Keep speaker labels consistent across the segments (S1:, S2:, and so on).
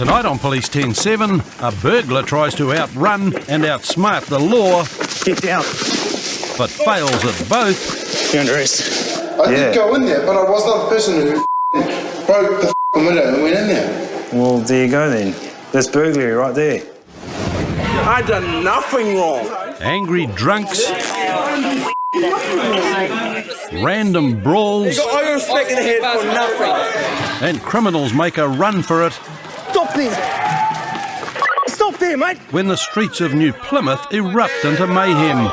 S1: Tonight on Police 10-7, a burglar tries to outrun and outsmart the law.
S2: Get down.
S1: But fails at both.
S2: You're under arrest.
S3: I did go in there, but I was not the person who broke the window and went in there.
S2: Well, there you go then. There's burglary right there.
S4: I done nothing wrong.
S1: Angry drunks. Random brawls.
S4: I got respect in the head for nothing.
S1: And criminals make a run for it
S4: Stop there. Stop there, mate.
S1: when the streets of New Plymouth erupt into mayhem.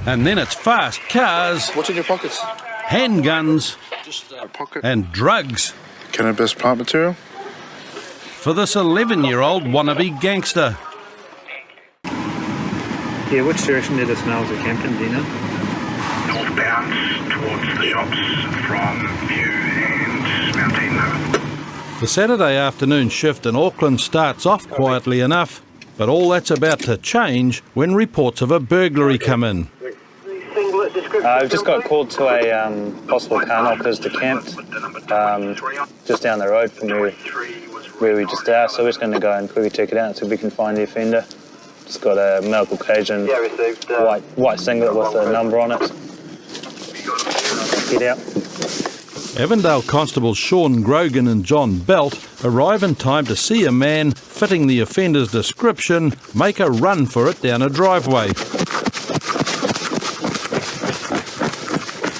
S1: And then it's fast cars,
S3: What's in your pockets?
S1: handguns
S3: Just a pocket.
S1: and drugs
S3: Cannabis plant material?
S1: for this 11-year-old wannabe gangster.
S2: Yeah, which direction did it smell to Campton, do you know?
S5: Northbound towards the shops from View and Mount Eden.
S1: The Saturday afternoon shift in Auckland starts off quietly enough, but all that's about to change when reports of a burglary come in.
S6: I've just got called to a possible car knock as to Camp, just down the road from where we just are, so we're just going to go and quickly check it out so we can find the offender. It's got a male Caucasian white singlet with a number on it. Get out.
S1: Avondale constables Sean Grogan and John Belt arrive in time to see a man fitting the offender's description make a run for it down a driveway.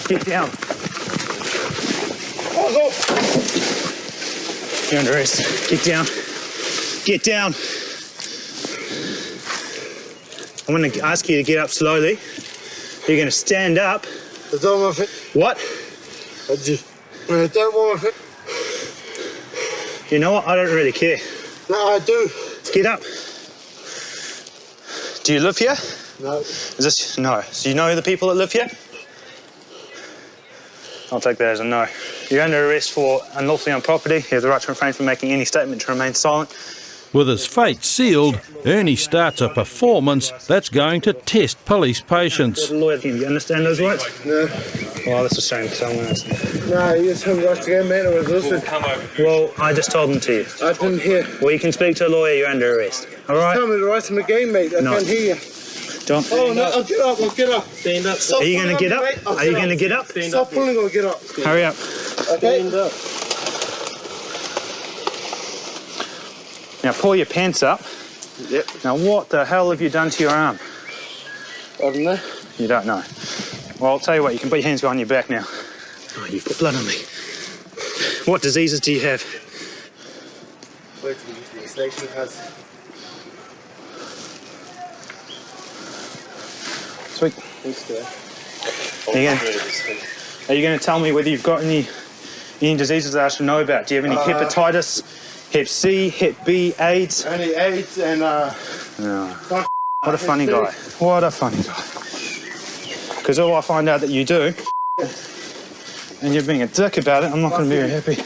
S2: Get down. You're under arrest. Get down. Get down. I'm going to ask you to get up slowly. You're going to stand up.
S3: I don't want it.
S2: What?
S3: I don't want it.
S2: You know what? I don't really care.
S3: No, I do.
S2: Get up. Do you live here?
S3: No.
S2: Is this... No. So you know the people that live here? I'll take that as a no. You're under arrest for unlawfully on property. You have the right to refrain from making any statement to remain silent.
S1: With his fate sealed, Ernie starts a performance that's going to test police patience.
S2: Lawyer, do you understand those rights?
S3: No.
S2: Well, that's a shame for someone else.
S3: No, you just haven't got to go, man. I was listening.
S2: Well, I just told them to you.
S3: I didn't hear.
S2: Well, you can speak to a lawyer. You're under arrest. All right?
S3: Tell me the rights of my game, mate. I
S2: No.
S3: can't hear you.
S2: Don't.
S3: Oh, no, I'll get up. I'll get up.
S4: Stand up.
S3: Stop
S2: Are you going to
S3: pulling
S2: get
S3: on
S2: up?
S3: me, mate. I'll
S2: Are you going to get up?
S3: Stop pulling or get up.
S2: Hurry up.
S3: Okay?
S4: Stand up.
S2: Now pull your pants up.
S3: Yep.
S2: Now what the hell have you done to your arm?
S3: I don't know.
S2: You don't know. Well, I'll tell you what, you can put your hands behind your back now. Oh, you've got blood on me. What diseases do you have?
S3: Wait till you get the selection has.
S2: Sweet. Are you going to tell me whether you've got any diseases that I should know about? Do you have any hepatitis, Hep C, Hep B, AIDS?
S3: Only AIDS and,
S2: No. What a funny guy. What a funny guy. Because all I find out that you do, and you're being a dick about it, I'm not going to be very happy.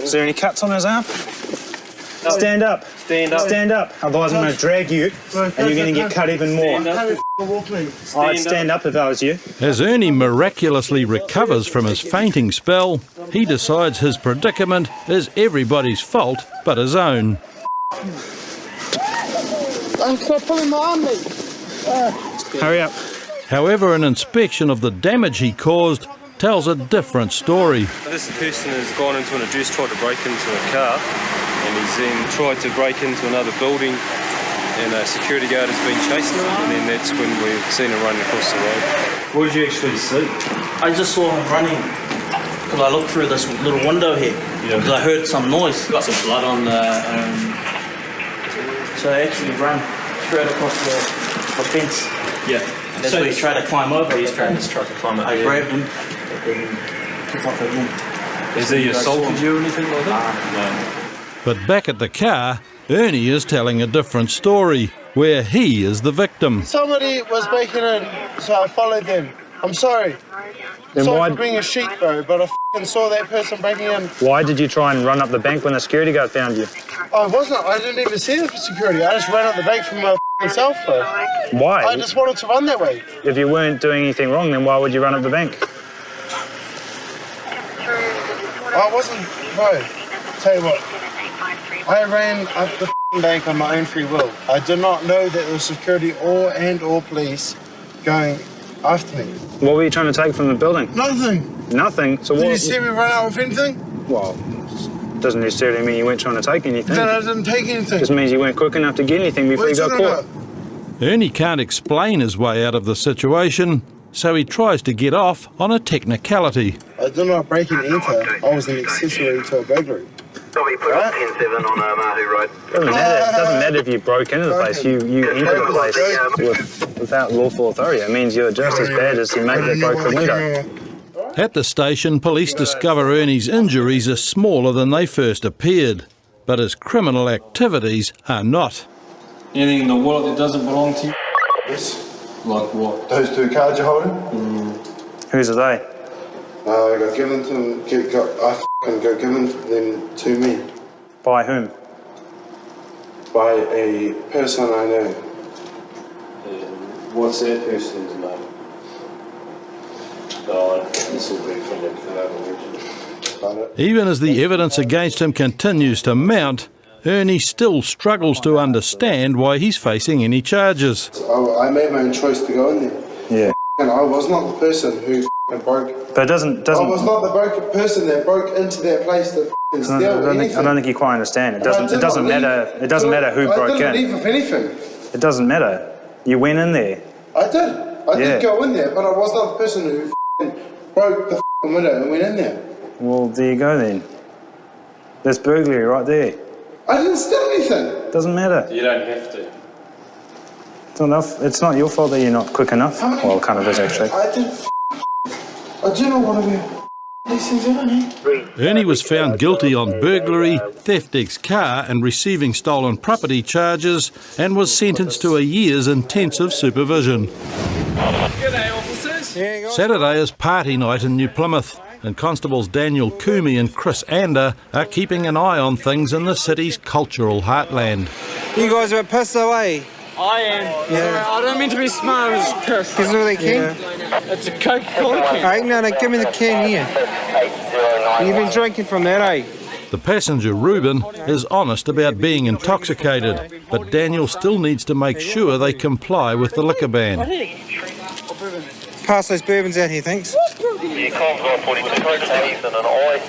S2: Is there any cuts on his arm? Stand up.
S4: Stand up.
S2: Stand up. Otherwise I'm going to drag you and you're going to get cut even more. I'd stand up if I was you.
S1: As Ernie miraculously recovers from his fainting spell, he decides his predicament is everybody's fault but his own.
S3: Stop pulling my arm, mate.
S2: Hurry up.
S1: However, an inspection of the damage he caused tells a different story.
S7: This person has gone into an address, tried to break into a car, and he's then tried to break into another building, and a security guard has been chasing him, and then that's when we've seen him running across the road.
S4: What did you actually see? I just saw him running because I looked through this little window here because I heard some noise. Got some blood on the... So I actually ran straight across the fence. Yeah. And that's where he tried to climb over. He's tried to climb over. I grabbed him and took off again.
S7: Has he assaulted you or anything like that?
S1: But back at the car, Ernie is telling a different story, where he is the victim.
S3: Somebody was breaking in, so I followed them. I'm sorry.
S2: Then
S3: Sorry
S2: why...
S3: for being a sheep, bro, but I saw that person breaking in.
S6: Why did you try and run up the bank when the security guard found you?
S3: I didn't even see the security. I just ran up the bank from my cell phone.
S6: Why?
S3: I just wanted to run that way.
S6: If you weren't doing anything wrong, then why would you run up the bank?
S3: I wasn't, bro. Tell you what, I ran up the bank on my own free will. I did not know that there was security or police going after me.
S6: What were you trying to take from the building?
S3: Nothing.
S6: Nothing. So
S3: Did
S6: what?
S3: you see me run out with anything?
S6: Well, doesn't necessarily mean you weren't trying to take anything.
S3: Then I didn't take anything.
S6: Just means you weren't quick enough to get anything before you got caught.
S1: Ernie can't explain his way out of the situation, so he tries to get off on a technicality.
S3: I did not break and enter. I was an accessory to a burglary.
S5: Probably put up 10-7 on Mahu Road.
S6: Doesn't matter if you broke into the place. You entered the place without lawful authority. It means you're just as bad as the mate that broke the window.
S1: At the station, police discover Ernie's injuries are smaller than they first appeared, but his criminal activities are not.
S7: Anything in the wallet that doesn't belong to you?
S3: Yes.
S7: Like what?
S3: Those 2 cards you're holding?
S6: Whose are they?
S3: I got given to got given them to me
S6: By whom?
S3: by a person I know.
S7: What's that person's name? This will be from the collaboration.
S1: Even as the evidence against him continues to mount, Ernie still struggles to understand why he's facing any charges.
S3: I made my own choice to go in there.
S6: Yeah.
S3: And I was not the person who broke.
S6: But it doesn't.
S3: I was not the person that broke into that place to steal anything.
S6: I don't think you quite understand. It doesn't matter. It doesn't matter who broke in.
S3: I didn't leave with anything.
S6: It doesn't matter. You went in there.
S3: I did. I did go in there, but I was not the person who broke the window and went in there.
S6: Well, there you go then. There's burglary right there.
S3: I didn't steal anything.
S6: Doesn't matter.
S7: You don't have to.
S6: It's not your fault that you're not quick enough. Well, it kind of is actually.
S3: I do not want to be these things on here.
S1: Ernie was found guilty on burglary, theft ex car and receiving stolen property charges, and was sentenced to a year's intensive supervision.
S8: G'day, officers.
S1: Saturday is party night in New Plymouth, and Constables Daniel Coomey and Chris Ander are keeping an eye on things in the city's cultural heartland.
S9: You guys are pissed away.
S8: I am. Yeah. I don't mean to be smart as Chris.
S9: Is it really can?
S8: It's a Coca-Cola can.
S9: Hey, no, give me the can here. You've been drinking from that, eh?
S1: The passenger, Ruben, is honest about being intoxicated, but Daniel still needs to make sure they comply with the liquor ban.
S9: Pass those bourbons out here, thanks.
S5: Yeah, Cole's got 42 K's and an I.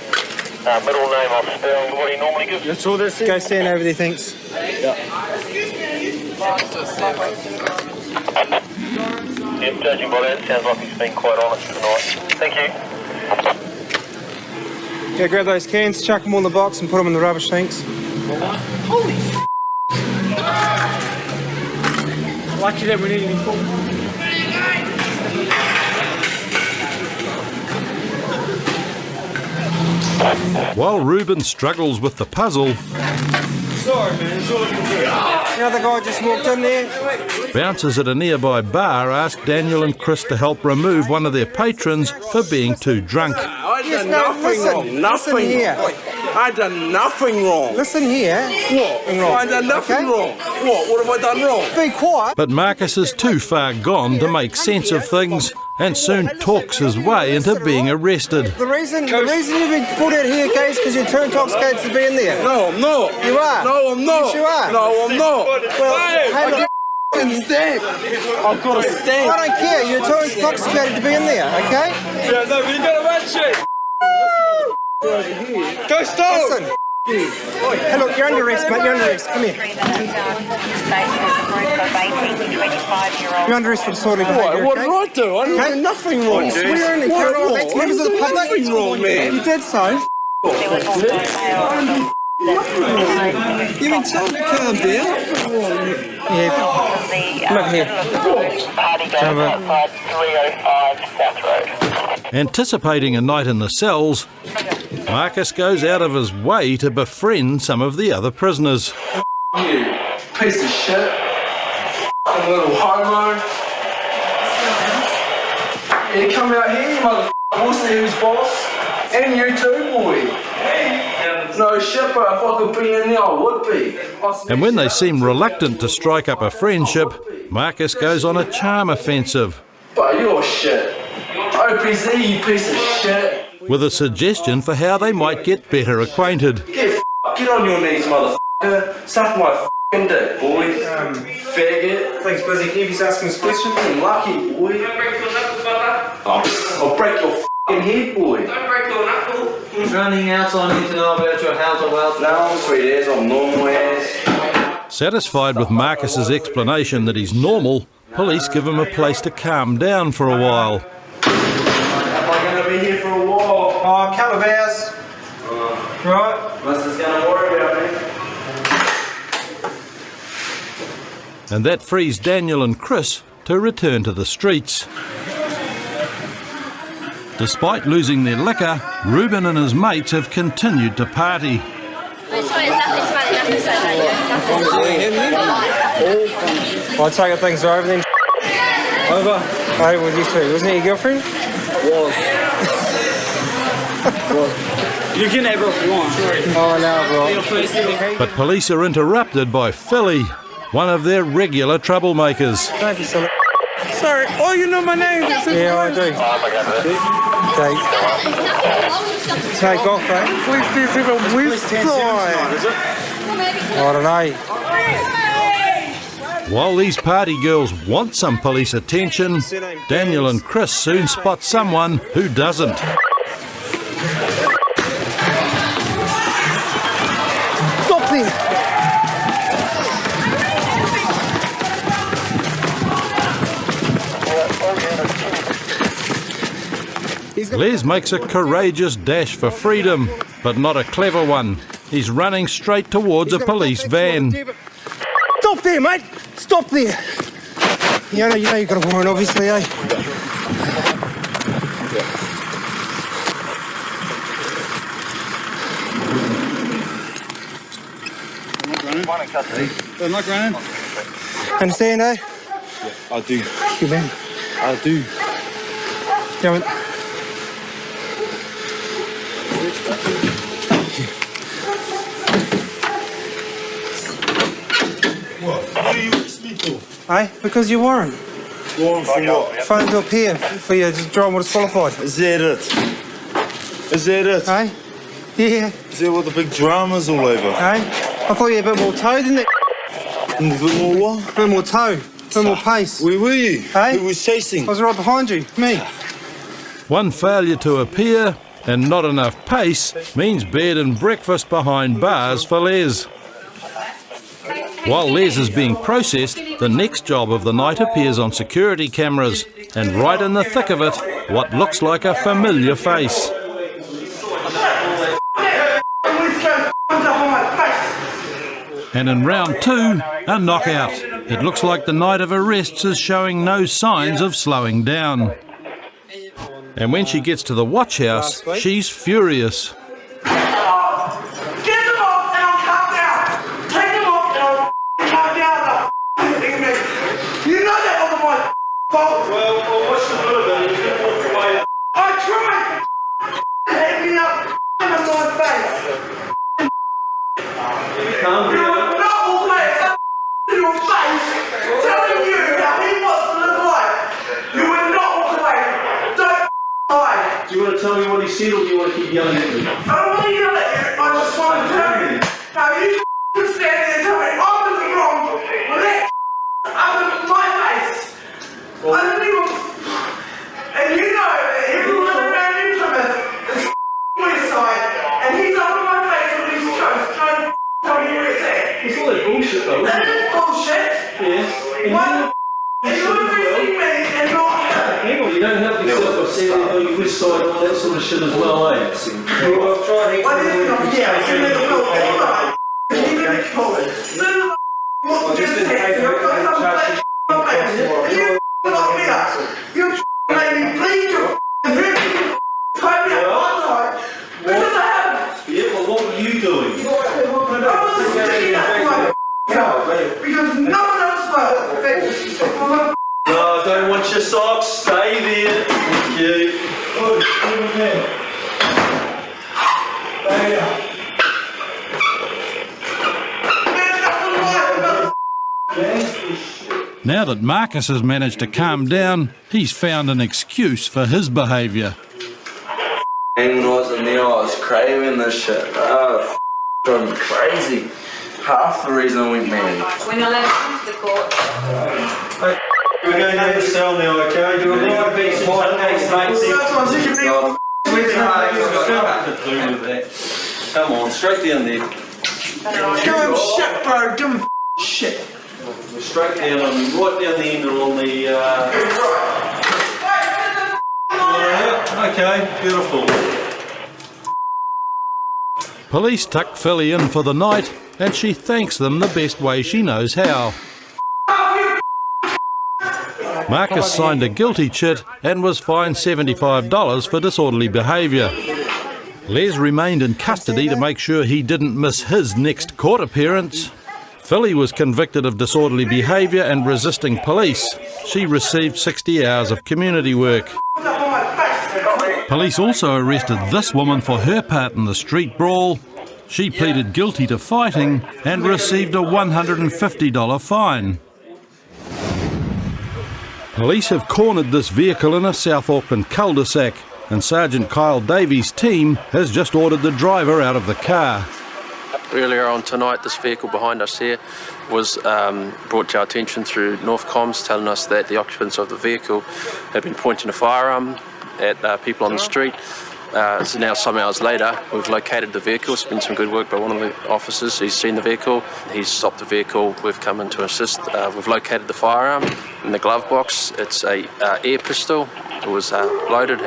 S5: Middle name I've spelled. What do you normally give?
S9: That's all this. Go stand over there, thanks.
S5: Yeah, judging by that, sounds like he's been quite honest tonight. Thank you.
S9: Go grab those cans, chuck them all in the box and put them in the rubbish, thanks.
S8: Holy Lucky that we need any food.
S1: While Ruben struggles with the puzzle,
S8: Sorry, man. It's all I can do.
S9: Another guy just walked in there.
S1: bouncers at a nearby bar ask Daniel and Chris to help remove one of their patrons for being too drunk.
S10: I done nothing wrong. Nothing
S9: listen here.
S10: wrong. I done nothing wrong.
S9: Listen here.
S10: What? I done nothing wrong. What have I done wrong?
S9: Be quiet.
S1: But Marcus is too far gone to make sense of things and soon talks his way into being arrested.
S9: The reason you've been put out here, okay, is because you're too intoxicated to be in there.
S10: No, I'm not.
S9: You are.
S10: No, I'm not.
S9: Yes, you are.
S10: No, I'm not.
S9: Well,
S10: I get f***ing stamped. I've got a stamp.
S9: I don't care. You're too intoxicated to be in there, okay?
S8: Yeah, no, but you got to match it. Go stop.
S9: Listen. Hey, look, you're under arrest, mate. You're under arrest. Come here. You're under arrest for disorderly behaviour.
S10: What did I do? I didn't do nothing wrong.
S9: You swear in and
S10: What
S9: carry on.
S10: wrong?
S9: That's members of the public.
S10: Nothing wrong, man.
S9: You did so. You've been told to calm down. Yeah. Look here.
S1: Anticipating a night in the cells, Marcus goes out of his way to befriend some of the other prisoners.
S10: You piece of shit. A little homo. You come out here, you motherfucker. We'll see who's boss. And you too, boy. No shit, bro. If I could be in there, I would be.
S1: And when they seem reluctant to strike up a friendship, Marcus goes on a charm offensive,
S10: But you're shit. OPZ, you piece of shit.
S1: with a suggestion for how they might get better acquainted.
S10: Get on your knees, motherfucker. Suck my f***ing dick, boy. Faggot.
S9: Thanks, Busy. Can you just ask us questions?
S10: You're lucky, boy. I'll break your f***ing head, boy.
S4: Running out, so I need to know about your health or wealth.
S10: No, sweet ass, I'm normal ass.
S1: Satisfied with Marcus's explanation that he's normal, police give him a place to calm down for a while.
S10: Am I going to be here for a while?
S9: Oh, a couple of hours. Right.
S10: Buster's going to worry about me.
S1: And that frees Daniel and Chris to return to the streets. Despite losing their liquor, Ruben and his mates have continued to party.
S9: I take it things are over then. Over. Hey, with you too. Wasn't it your girlfriend?
S8: Was. You can have her if you want.
S9: Oh, no, bro.
S1: But police are interrupted by Philly, one of their regular troublemakers.
S9: Don't be silly.
S8: Sorry. Oh, you know my name.
S9: Yeah, I do. Take off, eh?
S8: Please, this is a west side.
S9: I don't know.
S1: While these party girls want some police attention, Daniel and Chris soon spot someone who doesn't.
S9: Stop them!
S1: Les makes a courageous dash for freedom, but not a clever one. He's running straight towards a police van.
S9: Stop there, mate! Stop there! You know you've got a warrant, obviously, eh?
S2: I'm not running.
S9: Understand, eh?
S3: I do.
S9: Good man.
S3: I do.
S9: Go on.
S3: What do you ask me for?
S9: Eh? Because you're warrant.
S3: Warrant for what?
S9: Phone to appear for you to drive more disqualified.
S3: Is that it? Is that it?
S9: Eh? Yeah.
S3: Is that what the big drama's all over?
S9: Eh? I thought you had a bit more toe, didn't it?
S3: A bit more what?
S9: A bit more toe. A bit more pace.
S3: Where were you?
S9: Hey?
S3: Who was chasing?
S9: I was right behind you. Me.
S1: One failure to appear and not enough pace means bed and breakfast behind bars for Les. While Les is being processed, the next job of the night appears on security cameras, and right in the thick of it, what looks like a familiar face. And in round two, a knockout. It looks like the night of arrests is showing no signs of slowing down. And when she gets to the watch house, she's furious.
S10: Do you want to tell me what he said, or do you want to keep yelling at me?
S11: I don't want to yell at you. I just want to tell you. Now you can stand there and tell me I was wrong with that up in my face. I didn't even. And you know that everyone around you, Plymouth, is west side, and he's up in my face with his jokes trying to tell me where it's at.
S10: It's all that bullshit, though.
S11: That is bullshit.
S10: Yes.
S11: Why? And you're arresting me and not her.
S10: Hang on, you don't help yourself by saying that you west side and all that sort of shit as well, eh?
S11: Well, I've tried it. Well, yeah, you never know. You never call it. What you just said, you've got some place. You lock me up. You made me bleed your tied me up one time. Because I haven't.
S10: Yeah, well, what were you doing?
S11: I was sticking up my because no one else will.
S10: No, I don't want your socks. Stay there. Thank you.
S1: Now that Marcus has managed to calm down, he's found an excuse for his behaviour.
S10: And when I was in there, I was craving this shit. Oh, drove me crazy. Half the reason I went mad.
S12: When you're left to the court.
S7: We're going to the cell now, okay? You're going to be smart, mate. Come on, straight down there.
S11: Give him shit, bro. Give him shit.
S7: We're straight down on right down the end on the. Okay, beautiful.
S1: Police tuck Philly in for the night, and she thanks them the best way she knows how. Marcus signed a guilty chit and was fined $75 for disorderly behaviour. Les remained in custody to make sure he didn't miss his next court appearance. Philly was convicted of disorderly behaviour and resisting police. She received 60 hours of community work. Police also arrested this woman for her part in the street brawl. She pleaded guilty to fighting and received a $150 fine. Police have cornered this vehicle in a South Auckland cul-de-sac, and Sergeant Kyle Davies' team has just ordered the driver out of the car.
S13: Earlier on tonight, this vehicle behind us here was brought to our attention through North Comms, telling us that the occupants of the vehicle had been pointing a firearm at people on the street. So now, some hours later, we've located the vehicle. It's been some good work by one of the officers. He's seen the vehicle, he's stopped the vehicle, we've come in to assist. We've located the firearm in the glove box. It's a air pistol. It was loaded,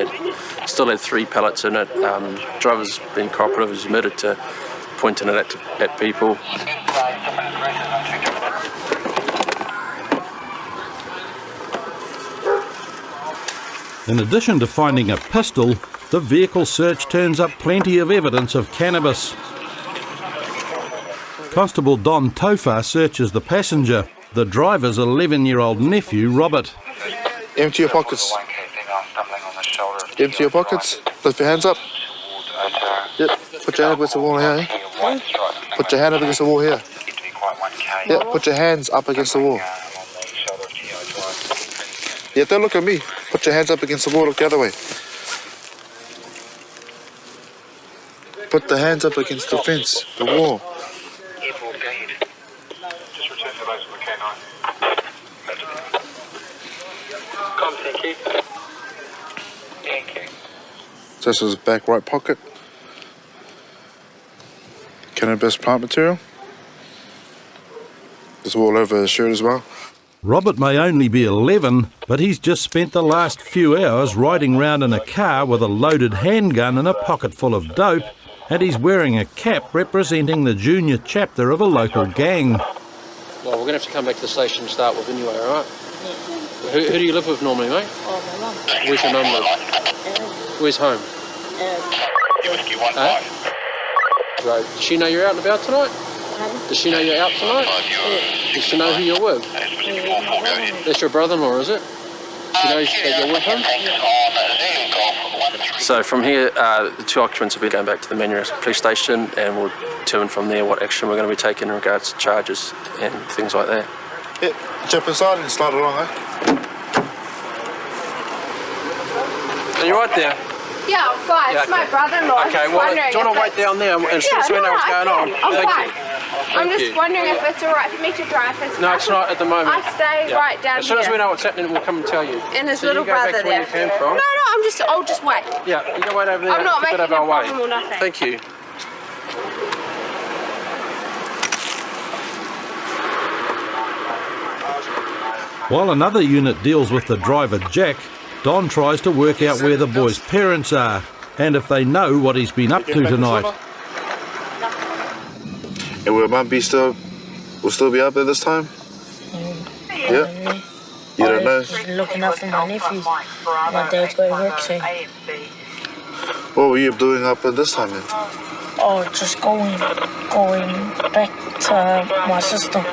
S13: still had 3 pellets in it. Driver's been cooperative, he's admitted to pointing it at people.
S1: In addition to finding a pistol, the vehicle search turns up plenty of evidence of cannabis. Constable Don Tofa searches the passenger, the driver's 11-year-old nephew, Robert.
S3: Empty your pockets. Empty your pockets. Lift your hands up. Yep. Put your hand up against the wall here. Put your hand up against the wall here. Yeah, put your hands up against the wall. Yeah, don't look at me. Put your hands up against the wall, look the other way. Put the hands up against the fence, the wall. This is back right pocket. Cannabis plant material. It's all over his shirt as well.
S1: Robert may only be 11, but he's just spent the last few hours riding round in a car with a loaded handgun and a pocket full of dope, and he's wearing a cap representing the junior chapter of a local gang.
S13: Well, we're going to have to come back to the station and start with anyway, all right? Yeah. Who do you live with normally, mate?
S12: Oh, my mum.
S13: Where's your mum live? Where's home? Right. Does she know you're out and about tonight? Does she know you're out tonight? Yeah. Does she know who you're with? Yeah. That's your brother-in-law, is it? She knows that you're with him? Yeah. So from here, the 2 occupants will be going back to the Manurewa police station, and we'll determine from there what action we're going to be taking in regards to charges and things like that.
S3: Yeah, jump inside and slide along, eh?
S13: Are you right there?
S12: Yeah, I'm fine. It's my brother-in-law.
S13: Okay, well, do you want to wait down there and see what's going on?
S12: I'm fine. I'm just wondering if it's all right for me to drive.
S13: No, it's not at the moment.
S12: I stay right down here.
S13: As soon as we know what's happening, we'll come and tell you.
S12: And his
S13: so
S12: little
S13: you go
S12: brother
S13: back to
S12: there.
S13: where you came from.
S12: No, I'll just wait.
S13: Yeah, you go wait over there.
S12: I'm not making a
S13: way.
S12: problem or nothing.
S13: Thank you.
S1: While another unit deals with the driver, Jack, Don tries to work out where the boy's parents are and if they know what he's been up to tonight.
S3: And will Mum will still be up there this time? Yeah? You don't know?
S14: Just looking after my nephews. My dad's got to work soon.
S3: What were you doing up at this time then?
S14: Oh, just going back to my sister.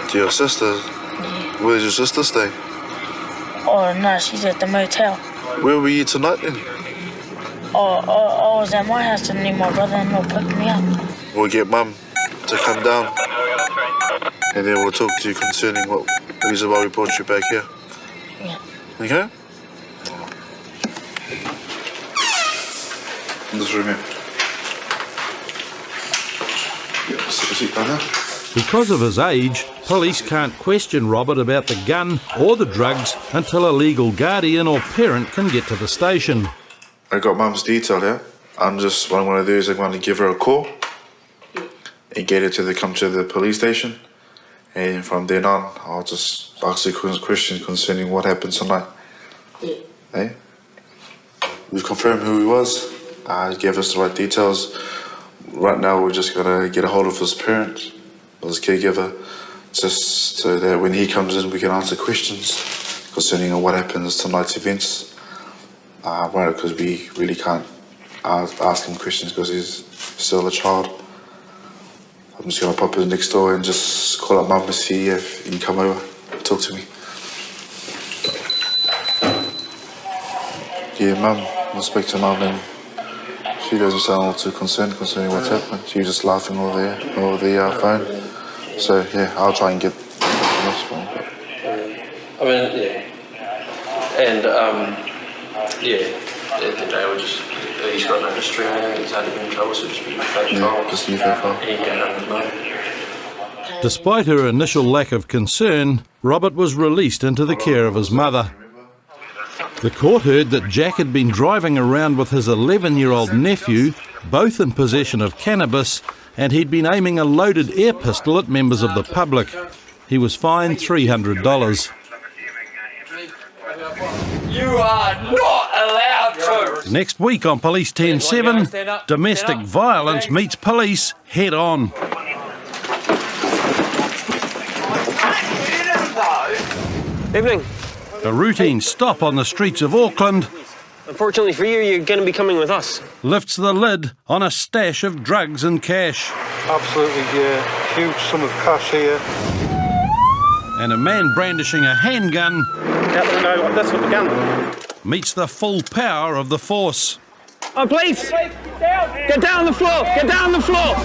S3: To your sister?
S14: Yeah.
S3: Where does your sister stay?
S14: Oh, no, she's at the motel.
S3: Where were you tonight then?
S14: Oh, I was at my house and then my brother-in-law picked me up.
S3: We'll get Mum to come down and then we'll talk to you concerning what The reason why we brought you back here.
S14: Yeah.
S3: Okay? In this room here. Yeah, just take a seat down there.
S1: Because of his age, police can't question Robert about the gun or the drugs until a legal guardian or parent can get to the station.
S3: I got Mum's detail here. What I'm going to do is I'm going to give her a call and get her to come to the police station. And from then on, I'll just ask her questions concerning what happened tonight.
S14: Yeah.
S3: Hey? We've confirmed who he was. He gave us the right details. Right now, we're just going to get a hold of his parent, his caregiver, just so that when he comes in, we can answer questions concerning what happens tonight's events. Because we really can't ask him questions because he's still a child. I'm just going to pop in next door and just call up Mum and see if he can come over and talk to me. Yeah, Mum, I'll speak to Mum and she doesn't sound all too concerned concerning what's happened. She was just laughing over the phone. So yeah, I'll try and get this phone.
S13: I mean, yeah. And, yeah, at the end of the day, he's got no history, he's had been in trouble, so just be faithful.
S3: Yeah, just be faithful.
S13: And he can his mum.
S1: Despite her initial lack of concern, Robert was released into the care of his mother. The court heard that Jack had been driving around with his 11-year-old nephew, both in possession of cannabis, and he'd been aiming a loaded air pistol at members of the public. He was fined $300.
S8: You are not allowed to!
S1: Next week on Police 10-7, domestic violence meets police head on.
S9: Evening.
S1: A routine stop on the streets of Auckland
S9: Unfortunately for you, you're going to be coming with us.
S1: lifts the lid on a stash of drugs and cash.
S15: Absolutely, yeah. Huge sum of cash here.
S1: And a man brandishing a handgun
S9: Out the window like this with the gun.
S1: meets the full power of the force.
S9: Oh, police! Get down the floor! Get down the floor!